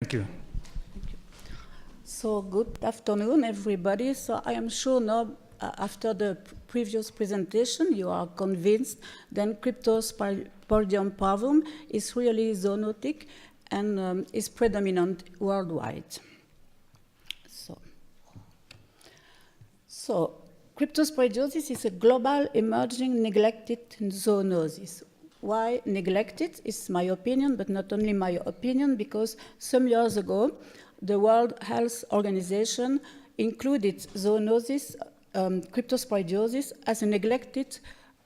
Thank you. So good afternoon, everybody. So I am sure now, after the previous presentation, you are convinced that Cryptosporidium parvum is really zoonotic and is predominant worldwide. So Cryptosporidiosis is a global emerging neglected zoonosis. Why neglected is my opinion, but not only my opinion, because some years ago, the World Health Organization included zoonosis, Cryptosporidiosis, as a neglected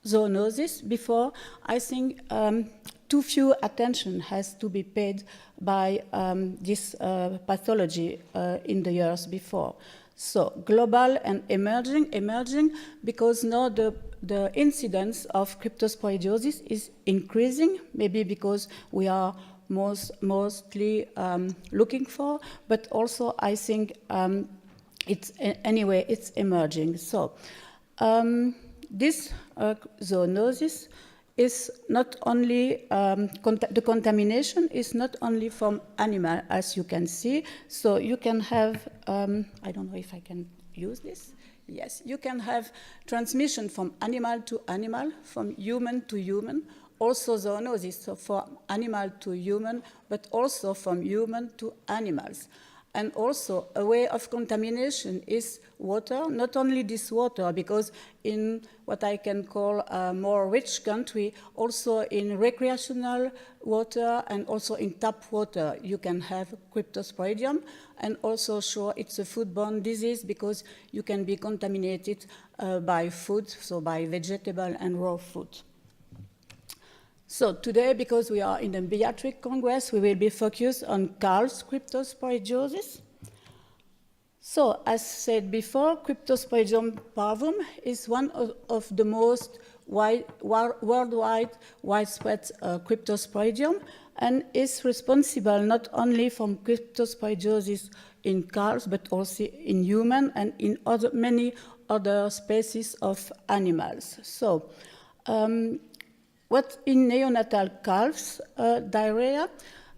zoonosis. Before, I think too few attention has to be paid by this pathology in the years before. So global and emerging because now the incidence of Cryptosporidiosis is increasing, maybe because we are mostly looking for, but also I think it's emerging. So this zoonosis is not only, the contamination is not only from animal, as you can see. So you can have, I don't know if I can use this. Yes, you can have transmission from animal to animal, from human to human, also zoonosis, so from animal to human, but also from human to animals. And also a way of contamination is water, not only this water, because in what I can call a more rich country, also in recreational water and also in tap water, you can have Cryptosporidium. And also sure, it's a foodborne disease because you can be contaminated by food, so by vegetable and raw food. So today, because we are in the Biatrics Congress, we will be focused on calves Cryptosporidiosis. So, as said before, Cryptosporidium parvum is one of the most worldwide widespread Cryptosporidium and is responsible not only from Cryptosporidiosis in calves, but also in human and in many other species of animals. So, what in neonatal calves diarrhea,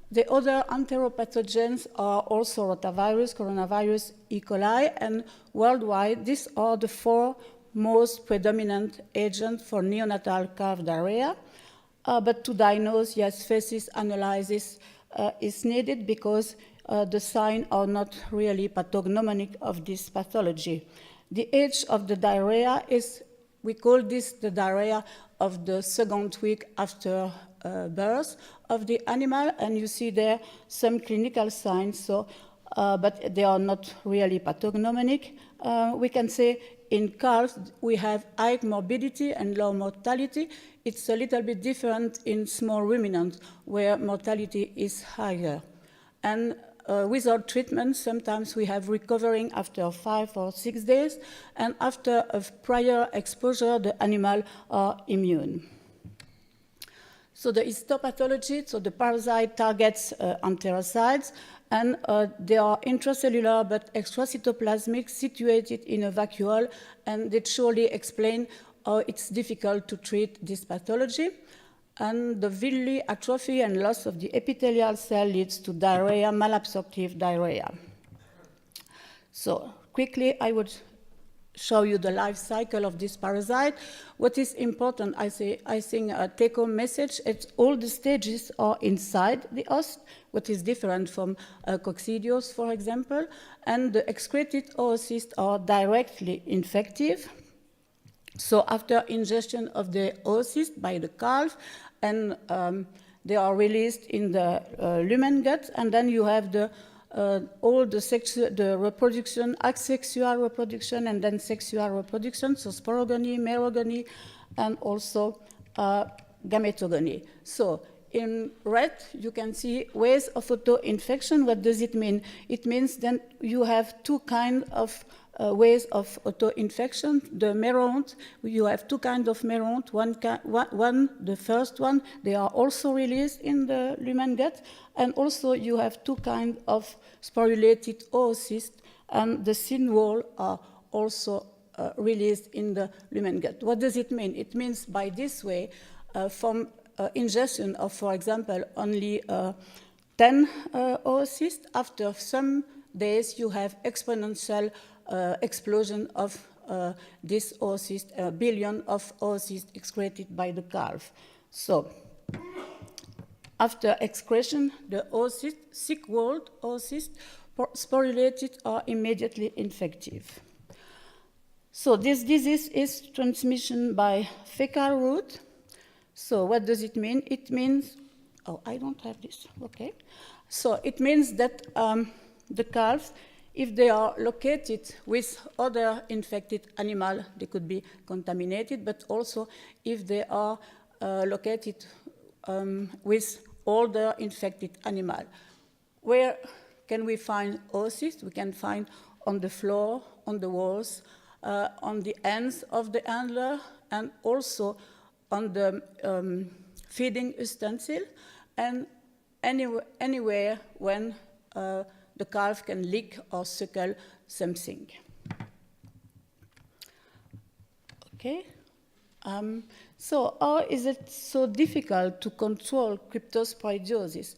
the other enteropathogens are also rotavirus, coronavirus, E. coli, and worldwide, these are the 4 most predominant agents for neonatal calf diarrhea. But to diagnose, yes, feces analysis is needed because the signs are not really pathognomonic of this pathology. The age of the diarrhea is, we call this the diarrhea of the second week after birth of the animal, and you see there some clinical signs, so, but they are not really pathognomonic. We can say in calves we have high morbidity and low mortality. It's a little bit different in small ruminants where mortality is higher. And without treatment, sometimes we have recovering after 5 or 6 days, and after a prior exposure, the animal are immune. So the histopathology, so the parasite targets enterocytes, and they are intracellular but extracytoplasmic, situated in a vacuole, and they surely explain how it's difficult to treat this pathology. And the villi atrophy and loss of the epithelial cell leads to diarrhea, malabsorptive diarrhea. So quickly, I would show you the life cycle of this parasite. What is important, I think a take-home message, it's all the stages are inside the host, what is different from coccidios, for example, and the excreted oocysts are directly infective. So after ingestion of the oocyst by the calf, and they are released in the lumen gut, and then you have the all the reproduction, asexual reproduction, and then sexual reproduction, so sporogony, merogony, and also gametogony. So in red, you can see ways of auto-infection. What does it mean? It means then you have 2 kinds of ways of auto-infection. The meroont, you have 2 kinds of meroont. One, the first one, they are also released in the lumen gut, and also you have 2 kinds of sporulated oocysts, and the thin wall are also released in the lumen gut. What does it mean? It means by this way, from ingestion of, for example, only 10 oocysts. After some days, you have exponential explosion of this oocyst, a billion of oocysts excreted by the calf. So, after excretion, the oocysts, sick-walled oocysts, sporulated are immediately infective. So this disease is transmission by fecal route. So what does it mean? It means, oh, I don't have this, okay. So it means that the calves, if they are located with other infected animals, they could be contaminated, but also if they are located with older infected animal. Where can we find oocysts? We can find on the floor, on the walls, on the ends of the antler, and also on the feeding utensil, and anywhere when the calf can lick or suckle something. Okay. So how is it so difficult to control cryptosporidiosis?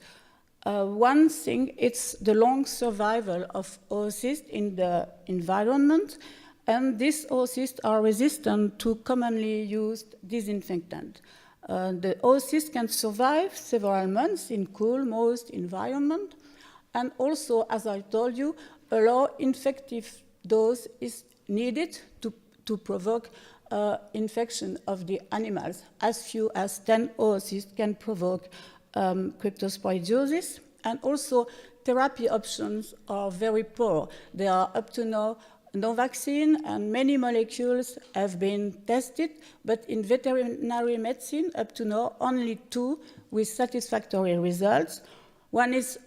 One thing, it's the long survival of oocysts in the environment, and these oocysts are resistant to commonly used disinfectant. The oocysts can survive several months in cool, moist environment, and also, as I told you, a low infective dose is needed to provoke infection of the animals. As few as 10 oocysts can provoke cryptosporidiosis, and also therapy options are very poor. There are up to now no vaccine, and many molecules have been tested, but in veterinary medicine, up to now, only 2 with satisfactory results. One is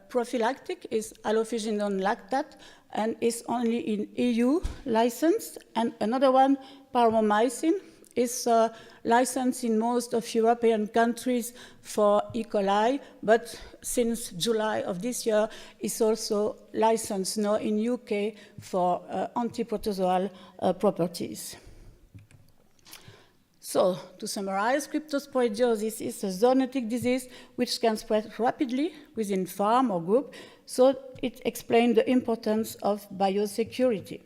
prophylactic, is allofuginone lactate, and is only in EU licensed, and another one, paromycin, is licensed in most of European countries for E. coli, but since July of this year is also licensed now in UK for antiprotozoal properties. So, to summarize, cryptosporidiosis is a zoonotic disease which can spread rapidly within farm or group, so it explains the importance of biosecurity.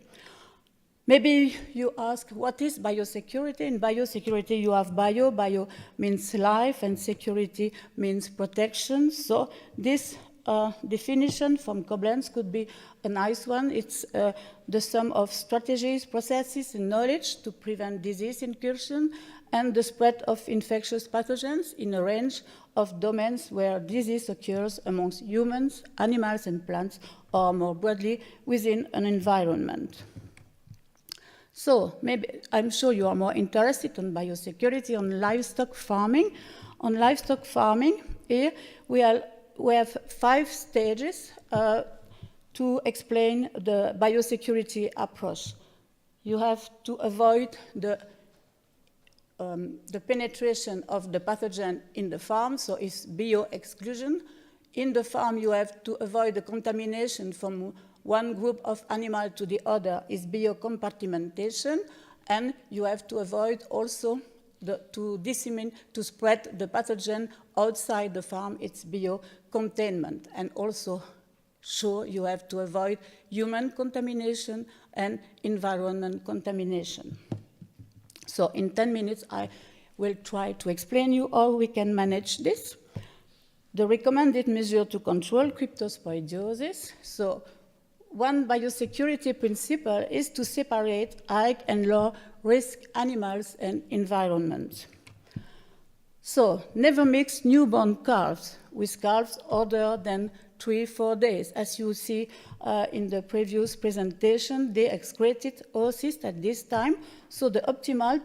Maybe you ask, what is biosecurity? In biosecurity, you have bio means life, and security means protection. So this definition from Koblenz could be a nice one. It's the sum of strategies, processes, and knowledge to prevent disease incursion and the spread of infectious pathogens in a range of domains where disease occurs amongst humans, animals, and plants, or more broadly, within an environment. So maybe I'm sure you are more interested in biosecurity on livestock farming. On livestock farming, here we have 5 stages to explain the biosecurity approach. You have to avoid the penetration of the pathogen in the farm, so it's bio-exclusion. In the farm, you have to avoid the contamination from one group of animal to the other, is biocompartmentation, and you have to avoid also to spread the pathogen outside the farm, it's biocontainment, and also sure you have to avoid human contamination and environment contamination. So in 10 minutes, I will try to explain you how we can manage this. The recommended measure to control cryptosporidiosis. So one biosecurity principle is to separate high and low risk animals and environment. So never mix newborn calves with calves older than 3-4 days. As you see in the previous presentation, they excreted oocysts at this time, so the optimal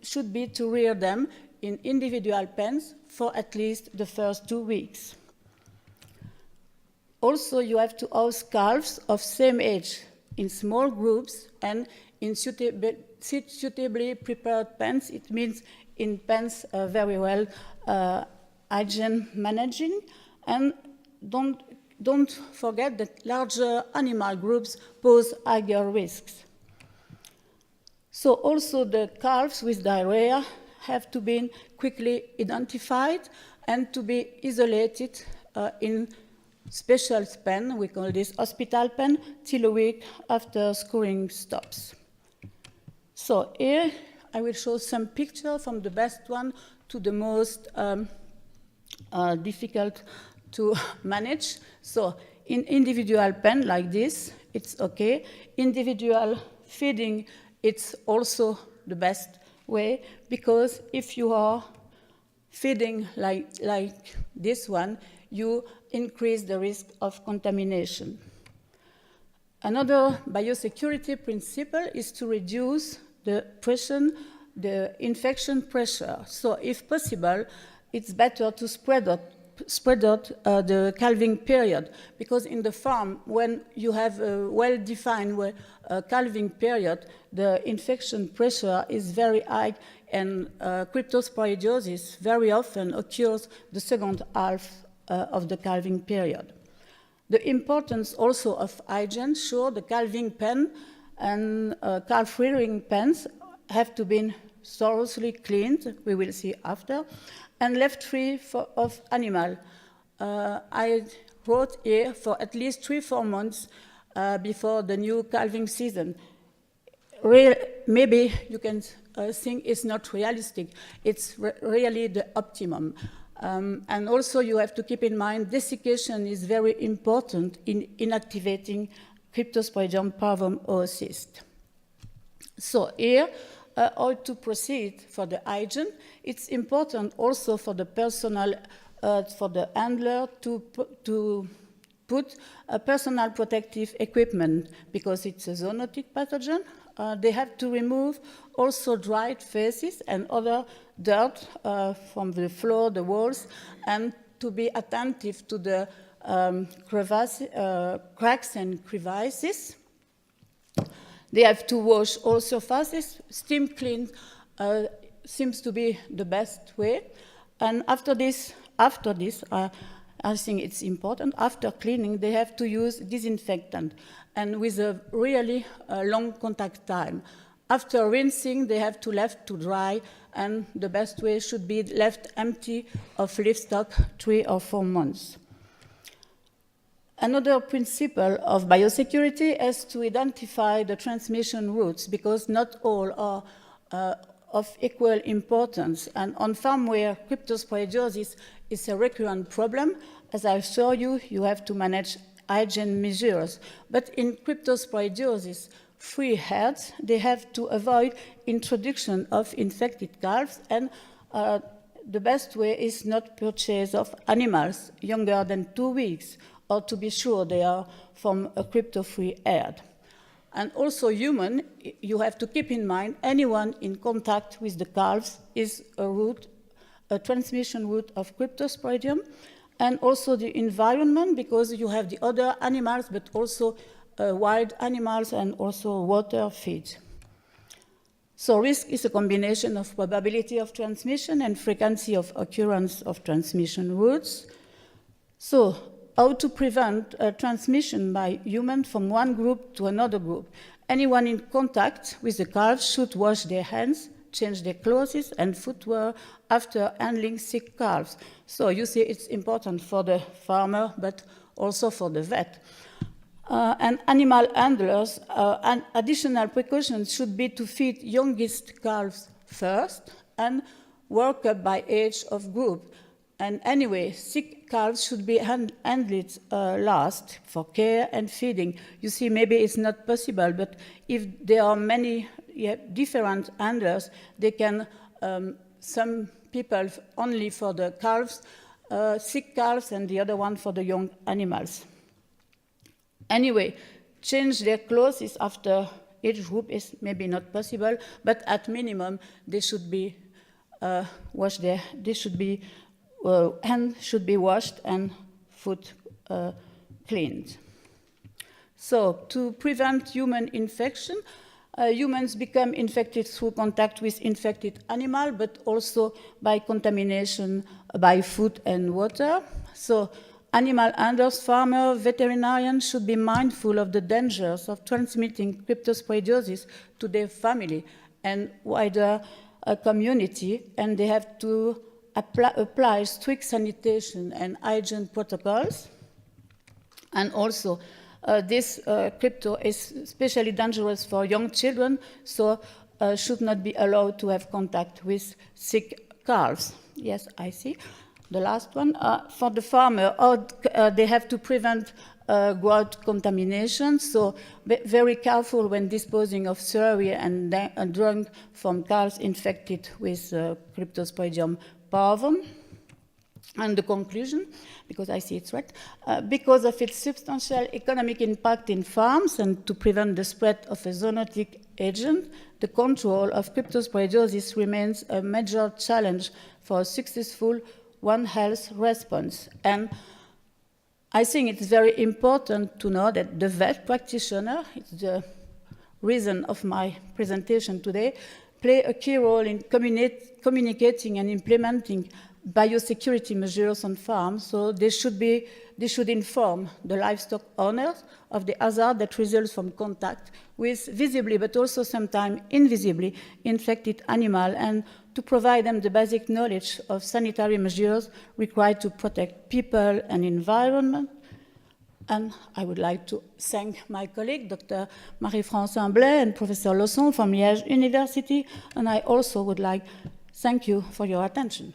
should be to rear them in individual pens for at least the first 2 weeks. Also, you have to house calves of same age in small groups and in suitably prepared pens. It means in pens very well hygiene managing, and don't forget that larger animal groups pose higher risks. So also the calves with diarrhea have to be quickly identified and to be isolated in special pen, we call this hospital pen, till a week after scouring stops. So here I will show some pictures from the best one to the most difficult to manage. So in individual pen like this, it's okay. Individual feeding, it's also the best way, because if you are feeding like this one, you increase the risk of contamination. Another biosecurity principle is to reduce the infection pressure. So if possible, it's better to spread out the calving period, because in the farm, when you have a well-defined calving period, the infection pressure is very high, and cryptosporidiosis very often occurs the second half of the calving period. The importance also of hygiene, sure, the calving pen and calf rearing pens have to be thoroughly cleaned, we will see after, and left free of animal. I wrote here for at least 3-4 months before the new calving season. Maybe you can think it's not realistic. It's really the optimum. And also you have to keep in mind desiccation is very important in inactivating Cryptosporidium parvum oocyst. So here, how to proceed for the hygiene. It's important also for the personnel, for the handler to put a personal protective equipment, because it's a zoonotic pathogen. They have to remove also dried feces and other dirt from the floor, the walls, and to be attentive to the cracks and crevices. They have to wash all surfaces. Steam clean seems to be the best way. And after this, I think it's important, after cleaning, they have to use disinfectant, and with a really long contact time. After rinsing, they have to left to dry, and the best way should be left empty of livestock 3 or 4 months. Another principle of biosecurity is to identify the transmission routes, because not all are of equal importance. And on farm where cryptosporidiosis is a recurrent problem, as I show you, you have to manage hygiene measures. But in cryptosporidiosis free herds, they have to avoid introduction of infected calves, and the best way is not purchase of animals younger than 2 weeks, or to be sure they are from a crypto-free herd. And also human, you have to keep in mind anyone in contact with the calves is a transmission route of Cryptosporidium, and also the environment, because you have the other animals, but also wild animals and also water feed. So risk is a combination of probability of transmission and frequency of occurrence of transmission routes. So how to prevent transmission by human from one group to another group? Anyone in contact with the calves should wash their hands, change their clothes and footwear after handling sick calves. So you see it's important for the farmer, but also for the vet. And animal handlers, and additional precautions should be to feed youngest calves first and work up by age of group. And anyway, sick calves should be handled last for care and feeding. You see, maybe it's not possible, but if there are many different handlers, they can, some people only for the calves, sick calves, and the other one for the young animals. Anyway, change their clothes after each group is maybe not possible, but at minimum, they should be washed there. They should be hands should be washed and foot cleaned. So to prevent human infection, humans become infected through contact with infected animal, but also by contamination by food and water. So animal handlers, farmers, veterinarians should be mindful of the dangers of transmitting cryptosporidiosis to their family and wider community, and they have to apply strict sanitation and hygiene protocols. And also, this crypto is especially dangerous for young children, so should not be allowed to have contact with sick calves. Yes, I see. The last one, for the farmer, they have to prevent growth contamination, so be very careful when disposing of slurry and dung from calves infected with Cryptosporidium parvum. And the conclusion, because I see it's right, because of its substantial economic impact in farms and to prevent the spread of a zoonotic agent, the control of cryptosporidiosis remains a major challenge for a successful One Health response. And I think it's very important to know that the vet practitioner, it's the reason of my presentation today, play a key role in communicating and implementing biosecurity measures on farms, so they should inform the livestock owners of the hazard that results from contact with visibly but also sometimes invisibly infected animal, and to provide them the basic knowledge of sanitary measures required to protect people and environment. And I would like to thank my colleague, Dr. Marie-France Amblay and Professor Lawson from Liège University, and I also would like to thank you for your attention.